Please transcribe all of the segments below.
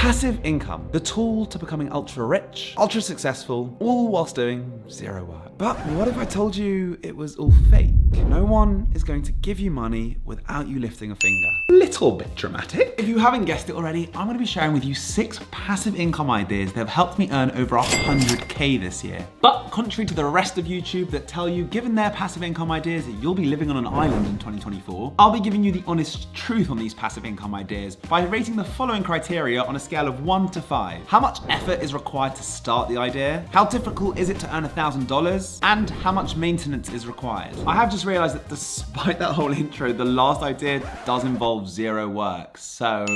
Passive income, the tool to becoming ultra rich, ultra successful, all whilst doing zero work. But what if I told you it was all fake? No one is going to give you money without you lifting a finger. A little bit dramatic. If you haven't guessed it already, I'm going to be sharing with you 6 passive income ideas that have helped me earn over 100K this year. But contrary to the rest of YouTube that tell you, given their passive income ideas, that you'll be living on an island in 2024, I'll be giving you the honest truth on these passive income ideas by rating the following criteria on a scale of 1 to 5. How much effort is required to start the idea? How difficult is it to earn $1,000? And how much maintenance is required? I have just realized that despite that whole intro, the last idea does involve zero work. So,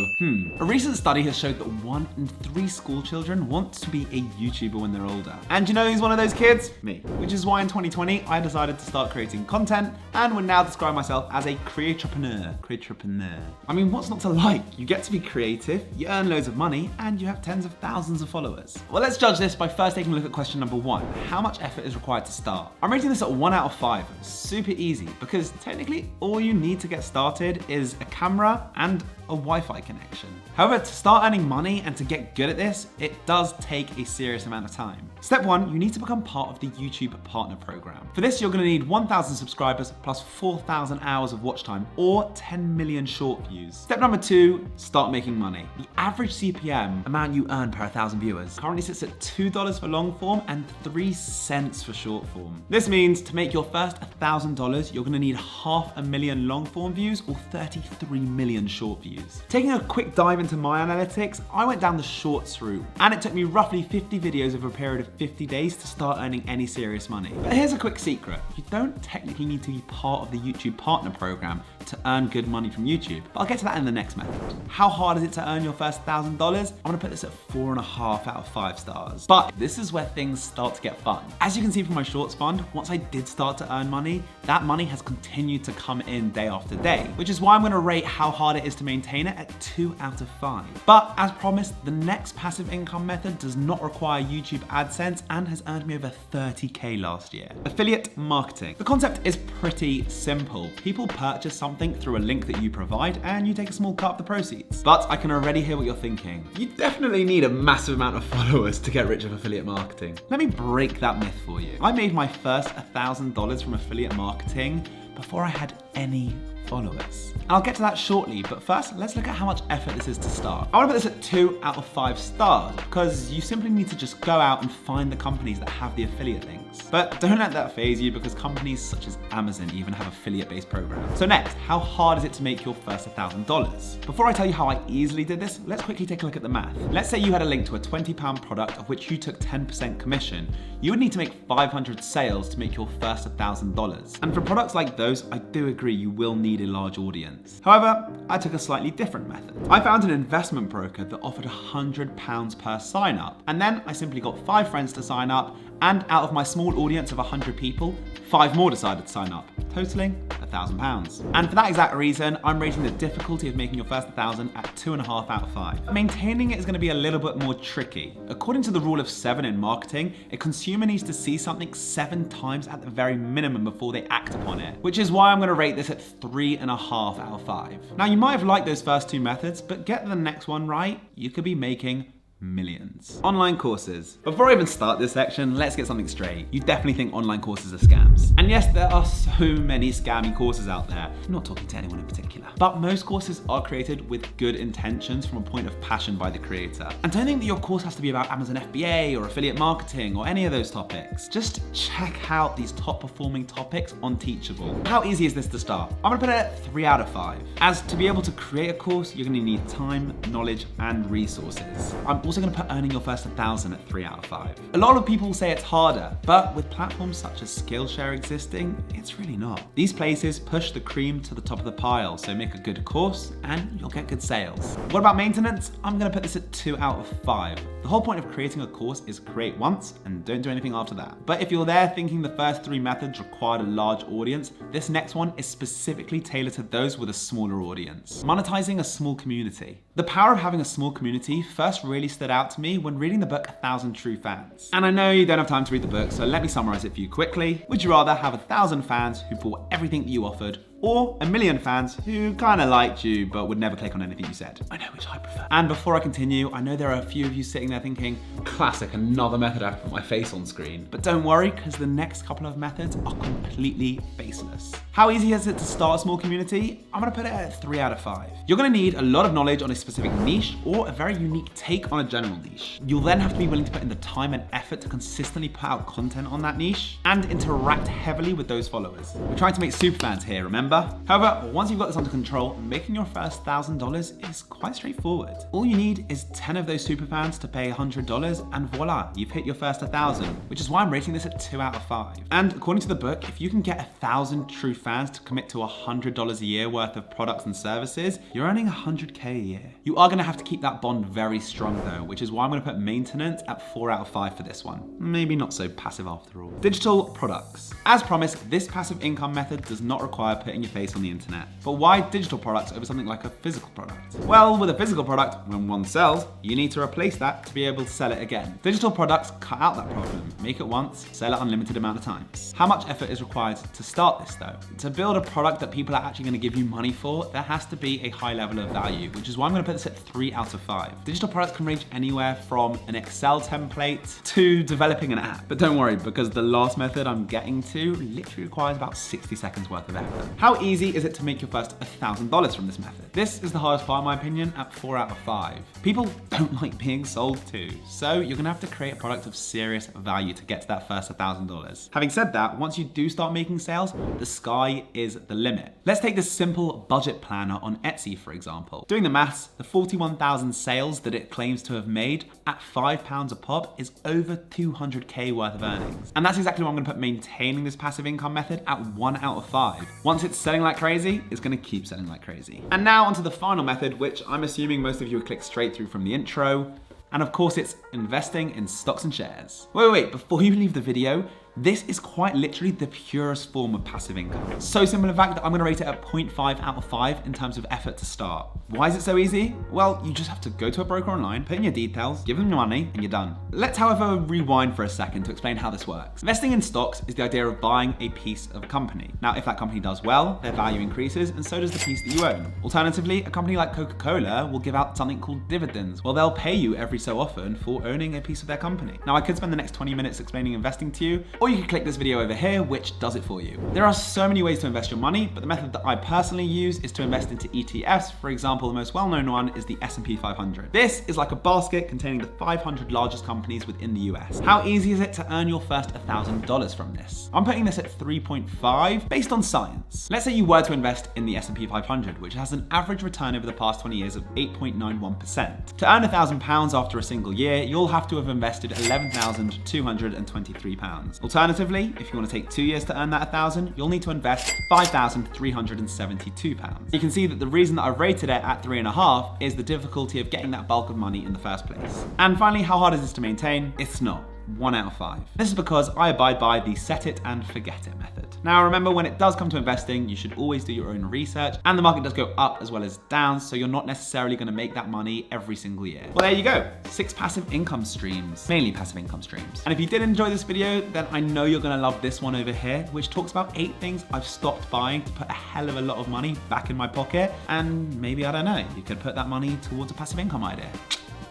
A recent study has showed that 1 in 3 school children want to be a YouTuber when they're older. And you know who's one of those kids? Me. Which is why in 2020, I decided to start creating content and would now describe myself as a creatorpreneur. I mean, what's not to like? You get to be creative, you earn loads of money, and you have tens of thousands of followers. Well, let's judge this by first taking a look at question number 1. How much effort is required to start? I'm rating this at 1 out of 5. Super easy, because technically all you need to get started is a camera and a Wi-Fi connection. However, to start earning money and to get good at this, it does take a serious amount of time. Step 1, you need to become part of the YouTube Partner Program. For this, you're going to need 1,000 subscribers plus 4,000 hours of watch time or 10 million short views. Step number 2, start making money. The average CPM amount you earn per 1,000 viewers currently sits at $2 for long form and 3 cents for short form. This means to make your first $1,000, you're going to need 500,000 long form views or 33 million short views. Taking a quick dive into my analytics, I went down the shorts route, and it took me roughly 50 videos over a period of 50 days to start earning any serious money. But here's a quick secret. You don't technically need to be part of the YouTube Partner Program to earn good money from YouTube, but I'll get to that in the next method. How hard is it to earn your first $1,000? I'm gonna put this at 4.5 out of 5 stars. But this is where things start to get fun. As you can see from my shorts fund, once I did start to earn money, that money has continued to come in day after day, which is why I'm gonna rate how hard it is to maintain it at 2 out of 5. But as promised, the next passive income method does not require YouTube AdSense and has earned me over 30K last year. Affiliate marketing. The concept is pretty simple. People purchase something through a link that you provide and you take a small cut of the proceeds. But I can already hear what you're thinking. You definitely need a massive amount of followers to get rich with affiliate marketing. Let me break that myth for you. I made my first $1,000 from affiliate marketing before I had any followers. And I'll get to that shortly, but first, let's look at how much effort this is to start. I want to put this at 2 out of 5 stars because you simply need to just go out and find the companies that have the affiliate links. But don't let that faze you because companies such as Amazon even have affiliate-based programs. So next, how hard is it to make your first $1,000? Before I tell you how I easily did this, let's quickly take a look at the math. Let's say you had a link to a £20 product of which you took 10% commission. You would need to make 500 sales to make your first $1,000. And for products like those, I do agree you will need a large audience. However, I took a slightly different method. I found an investment broker that offered £100 per sign up. And then I simply got 5 friends to sign up, and out of my small audience of 100 people, 5 more decided to sign up, totaling £1,000. And for that exact reason, I'm rating the difficulty of making your first 1,000 at 2.5 out of 5. Maintaining it is going to be a little bit more tricky. According to the rule of 7 in marketing, a consumer needs to see something 7 times at the very minimum before they act upon it, which is why I'm going to rate this at 3.5 out of 5. Now, you might have liked those first 2 methods, but get the next one right, you could be making millions. Online courses. Before I even start this section, let's get something straight. You definitely think online courses are scams. And yes, there are so many scammy courses out there. I'm not talking to anyone in particular. But most courses are created with good intentions from a point of passion by the creator. And don't think that your course has to be about Amazon FBA or affiliate marketing or any of those topics. Just check out these top performing topics on Teachable. How easy is this to start? I'm gonna put it at 3 out of 5. As to be able to create a course, you're gonna need time, knowledge, and resources. I'm also going to put earning your first 1,000 at 3 out of 5. A lot of people say it's harder, but with platforms such as Skillshare existing, it's really not. These places push the cream to the top of the pile, so make a good course and you'll get good sales. What about maintenance? I'm going to put this at 2 out of 5. The whole point of creating a course is create once and don't do anything after that. But if you're there thinking the first 3 methods required a large audience, this next one is specifically tailored to those with a smaller audience. Monetizing a small community. The power of having a small community first really stood out to me when reading the book 1,000 True Fans. And I know you don't have time to read the book, so let me summarize it for you quickly. Would you rather have 1,000 fans who bought everything that you offered, or 1 million fans who kind of liked you but would never click on anything you said. I know which I prefer. And before I continue, I know there are a few of you sitting there thinking, classic, another method I have to put my face on screen. But don't worry, because the next couple of methods are completely faceless. How easy is it to start a small community? I'm gonna put it at 3 out of 5. You're gonna need a lot of knowledge on a specific niche or a very unique take on a general niche. You'll then have to be willing to put in the time and effort to consistently put out content on that niche and interact heavily with those followers. We're trying to make superfans here, remember? However, once you've got this under control, making your first $1,000 is quite straightforward. All you need is 10 of those superfans to pay $100 and voila, you've hit your first 1,000, which is why I'm rating this at 2 out of 5. And according to the book, if you can get 1,000 true fans to commit to $100 a year worth of products and services, you're earning $100K a year. You are gonna have to keep that bond very strong though, which is why I'm gonna put maintenance at 4 out of 5 for this one. Maybe not so passive after all. Digital products. As promised, this passive income method does not require putting your face on the internet. But why digital products over something like a physical product? Well, with a physical product, when one sells, you need to replace that to be able to sell it again. Digital products cut out that problem. Make it once, sell it unlimited amount of times. How much effort is required to start this though? To build a product that people are actually gonna give you money for, there has to be a high level of value, which is why I'm gonna put this at 3 out of 5. Digital products can range anywhere from an Excel template to developing an app. But don't worry, because the last method I'm getting to literally requires about 60 seconds worth of effort. How easy is it to make your first $1,000 from this method? This is the hardest part in my opinion at 4 out of 5. People don't like being sold to, so you're gonna have to create a product of serious value to get to that first $1,000. Having said that, once you do start making sales, the sky is the limit. Let's take this simple budget planner on Etsy, for example. Doing the maths, the 41,000 sales that it claims to have made at £5 a pop is over 200K worth of earnings. And that's exactly why I'm gonna put maintaining this passive income method at 1 out of 5. Once it's selling like crazy, it's gonna keep selling like crazy. And now onto the final method, which I'm assuming most of you would click straight through from the intro. And of course, it's investing in stocks and shares. Wait, before you leave the video, this is quite literally the purest form of passive income. So simple in fact that I'm gonna rate it at 0.5 out of 5 in terms of effort to start. Why is it so easy? Well, you just have to go to a broker online, put in your details, give them your money, and you're done. Let's however rewind for a second to explain how this works. Investing in stocks is the idea of buying a piece of a company. Now, if that company does well, their value increases, and so does the piece that you own. Alternatively, a company like Coca-Cola will give out something called dividends. Well, they'll pay you every so often for owning a piece of their company. Now, I could spend the next 20 minutes explaining investing to you, or you could click this video over here, which does it for you. There are so many ways to invest your money, but the method that I personally use is to invest into ETFs. For example, the most well-known one is the S&P 500. This is like a basket containing the 500 largest companies within the US. How easy is it to earn your first $1,000 from this? I'm putting this at 3.5 based on science. Let's say you were to invest in the S&P 500, which has an average return over the past 20 years of 8.91%. To earn £1,000 after a single year, you'll have to have invested £11,223. Alternatively, if you want to take 2 years to earn that 1,000, you'll need to invest £5,372. You can see that the reason that I've rated it at 3.5 is the difficulty of getting that bulk of money in the first place. And finally, how hard is this to maintain? It's not. 1 out of 5. This is because I abide by the set it and forget it method. Now remember, when it does come to investing, you should always do your own research, and the market does go up as well as down, so you're not necessarily going to make that money every single year. Well, there you go. 6 passive income streams, mainly passive income streams. And if you did enjoy this video, then I know you're going to love this one over here, which talks about 8 things I've stopped buying to put a hell of a lot of money back in my pocket. And maybe, I don't know, you could put that money towards a passive income idea.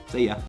See ya.